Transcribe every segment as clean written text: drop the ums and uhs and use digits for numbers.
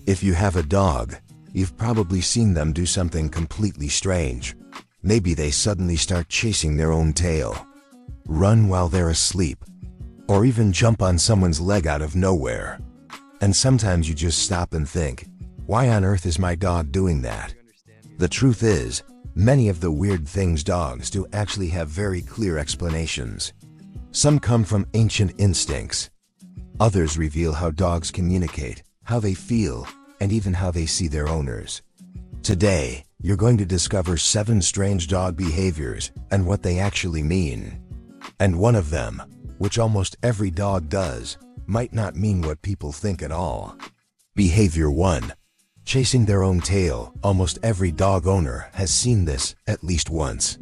If you have a dog, you've probably seen them do something completely strange. Maybe they suddenly start chasing their own tail, run while they're asleep, or even jump on someone's leg out of nowhere. And sometimes you just stop and think, why on earth is my dog doing that? The truth is, many of the weird things dogs do actually have very clear explanations. Some come from ancient instincts. Others reveal how dogs communicate, how they feel, and even how they see their owners. Today, you're going to discover 7 strange dog behaviors and what they actually mean. And one of them, which almost every dog does, might not mean what people think at all. Behavior 1. Chasing their own tail. Almost every dog owner has seen this at least once.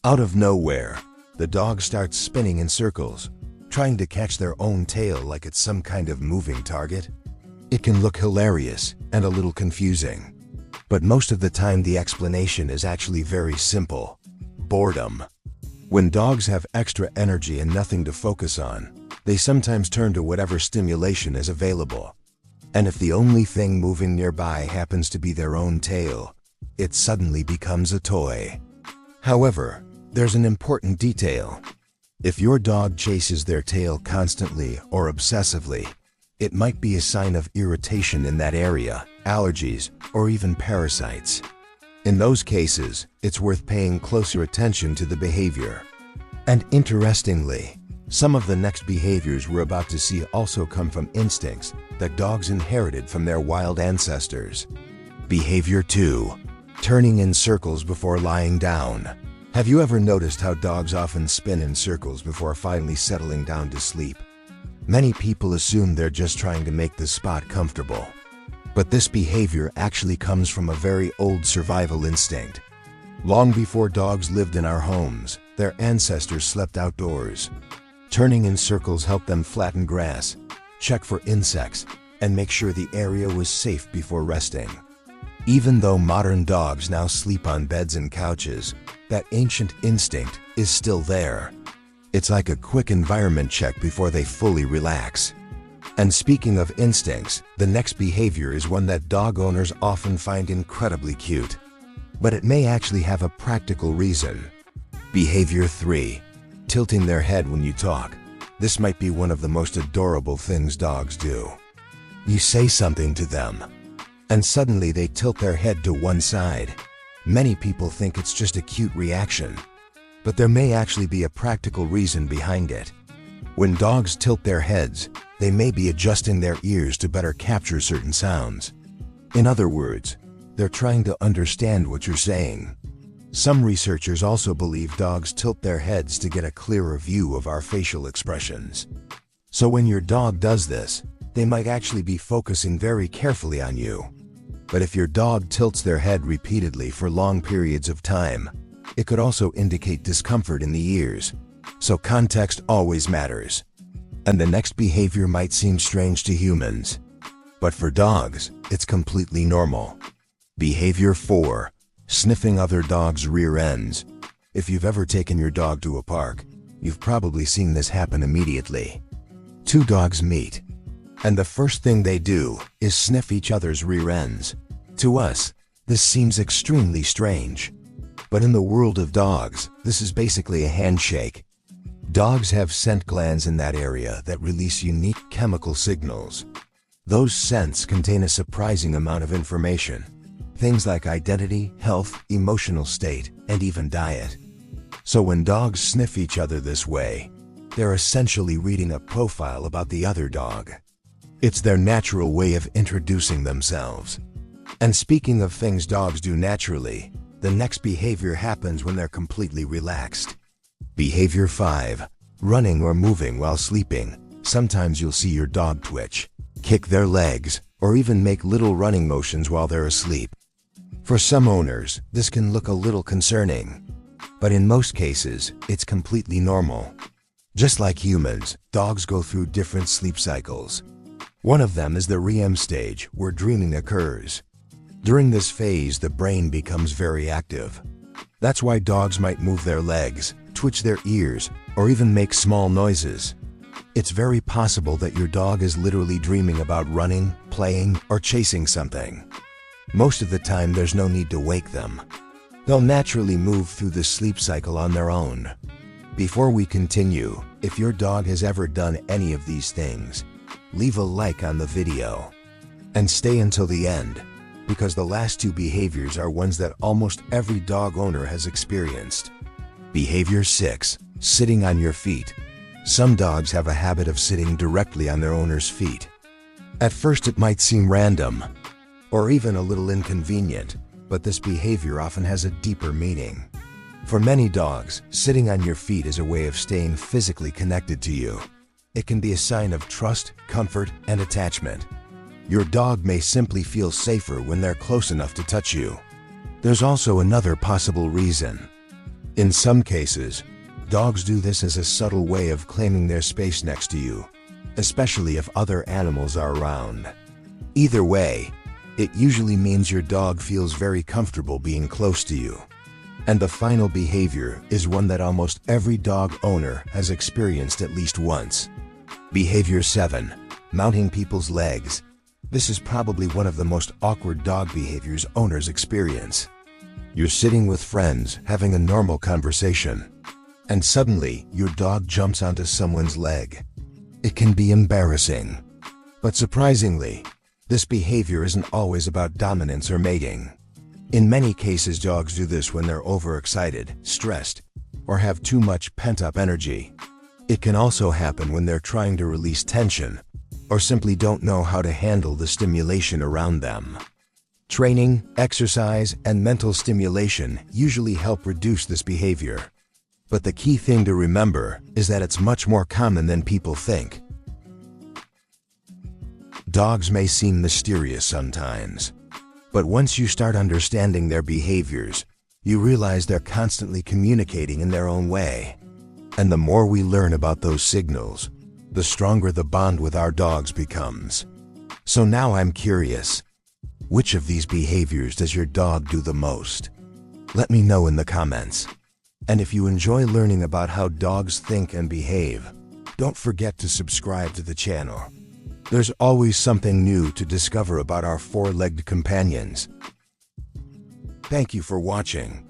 Out of nowhere, the dog starts spinning in circles, trying to catch their own tail like it's some kind of moving target. It can look hilarious and a little confusing, but most of the time the explanation is actually very simple: boredom. When dogs have extra energy and nothing to focus on, they sometimes turn to whatever stimulation is available. And if the only thing moving nearby happens to be their own tail, it suddenly becomes a toy. However, there's an important detail. If your dog chases their tail constantly or obsessively, it might be a sign of irritation in that area, allergies, or even parasites. In those cases, it's worth paying closer attention to the behavior. And interestingly, some of the next behaviors we're about to see also come from instincts that dogs inherited from their wild ancestors. Behavior 2. Turning in circles before lying down. Have you ever noticed how dogs often spin in circles before finally settling down to sleep? Many people assume they're just trying to make the spot comfortable. But this behavior actually comes from a very old survival instinct. Long before dogs lived in our homes, their ancestors slept outdoors. Turning in circles helped them flatten grass, check for insects, and make sure the area was safe before resting. Even though modern dogs now sleep on beds and couches, that ancient instinct is still there. It's like a quick environment check before they fully relax. And speaking of instincts, the next behavior is one that dog owners often find incredibly cute. But it may actually have a practical reason. Behavior 3. Tilting their head when you talk. This might be one of the most adorable things dogs do. You say something to them, and suddenly they tilt their head to one side. Many people think it's just a cute reaction, but there may actually be a practical reason behind it. When dogs tilt their heads, they may be adjusting their ears to better capture certain sounds. In other words, they're trying to understand what you're saying. Some researchers also believe dogs tilt their heads to get a clearer view of our facial expressions. So when your dog does this, they might actually be focusing very carefully on you. But if your dog tilts their head repeatedly for long periods of time, it could also indicate discomfort in the ears. So context always matters. And the next behavior might seem strange to humans, but for dogs, it's completely normal. Behavior 4. Sniffing other dogs' rear ends. If you've ever taken your dog to a park, you've probably seen this happen immediately. 2 dogs meet, and the first thing they do is sniff each other's rear ends. To us, this seems extremely strange. But in the world of dogs, this is basically a handshake. Dogs have scent glands in that area that release unique chemical signals. Those scents contain a surprising amount of information. Things like identity, health, emotional state, and even diet. So when dogs sniff each other this way, they're essentially reading a profile about the other dog. It's their natural way of introducing themselves. And speaking of things dogs do naturally, the next behavior happens when they're completely relaxed. Behavior 5. Running or moving while sleeping. Sometimes you'll see your dog twitch, kick their legs, or even make little running motions while they're asleep. For some owners, this can look a little concerning, but in most cases, it's completely normal. Just like humans, dogs go through different sleep cycles. One of them is the REM stage, where dreaming occurs. During this phase, the brain becomes very active. That's why dogs might move their legs, twitch their ears, or even make small noises. It's very possible that your dog is literally dreaming about running, playing, or chasing something. Most of the time, there's no need to wake them. They'll naturally move through the sleep cycle on their own. Before we continue, if your dog has ever done any of these things, leave a like on the video. And stay until the end, because the last two behaviors are ones that almost every dog owner has experienced. Behavior 6. Sitting on your feet. Some dogs have a habit of sitting directly on their owner's feet. At first it might seem random, or even a little inconvenient, but this behavior often has a deeper meaning. For many dogs, sitting on your feet is a way of staying physically connected to you. It can be a sign of trust, comfort, and attachment. Your dog may simply feel safer when they're close enough to touch you. There's also another possible reason. In some cases, dogs do this as a subtle way of claiming their space next to you, especially if other animals are around. Either way, it usually means your dog feels very comfortable being close to you. And the final behavior is one that almost every dog owner has experienced at least once. Behavior 7. Mounting people's legs. This is probably one of the most awkward dog behaviors owners experience. You're sitting with friends, having a normal conversation, and suddenly your dog jumps onto someone's leg. It can be embarrassing. But surprisingly, this behavior isn't always about dominance or mating. In many cases, dogs do this when they're overexcited, stressed, or have too much pent-up energy. It can also happen when they're trying to release tension, or simply don't know how to handle the stimulation around them. Training, exercise, and mental stimulation usually help reduce this behavior. But the key thing to remember is that it's much more common than people think. Dogs may seem mysterious sometimes, but once you start understanding their behaviors, you realize they're constantly communicating in their own way. And the more we learn about those signals, the stronger the bond with our dogs becomes. So now I'm curious, which of these behaviors does your dog do the most? Let me know in the comments. And if you enjoy learning about how dogs think and behave, don't forget to subscribe to the channel. There's always something new to discover about our four-legged companions. Thank you for watching.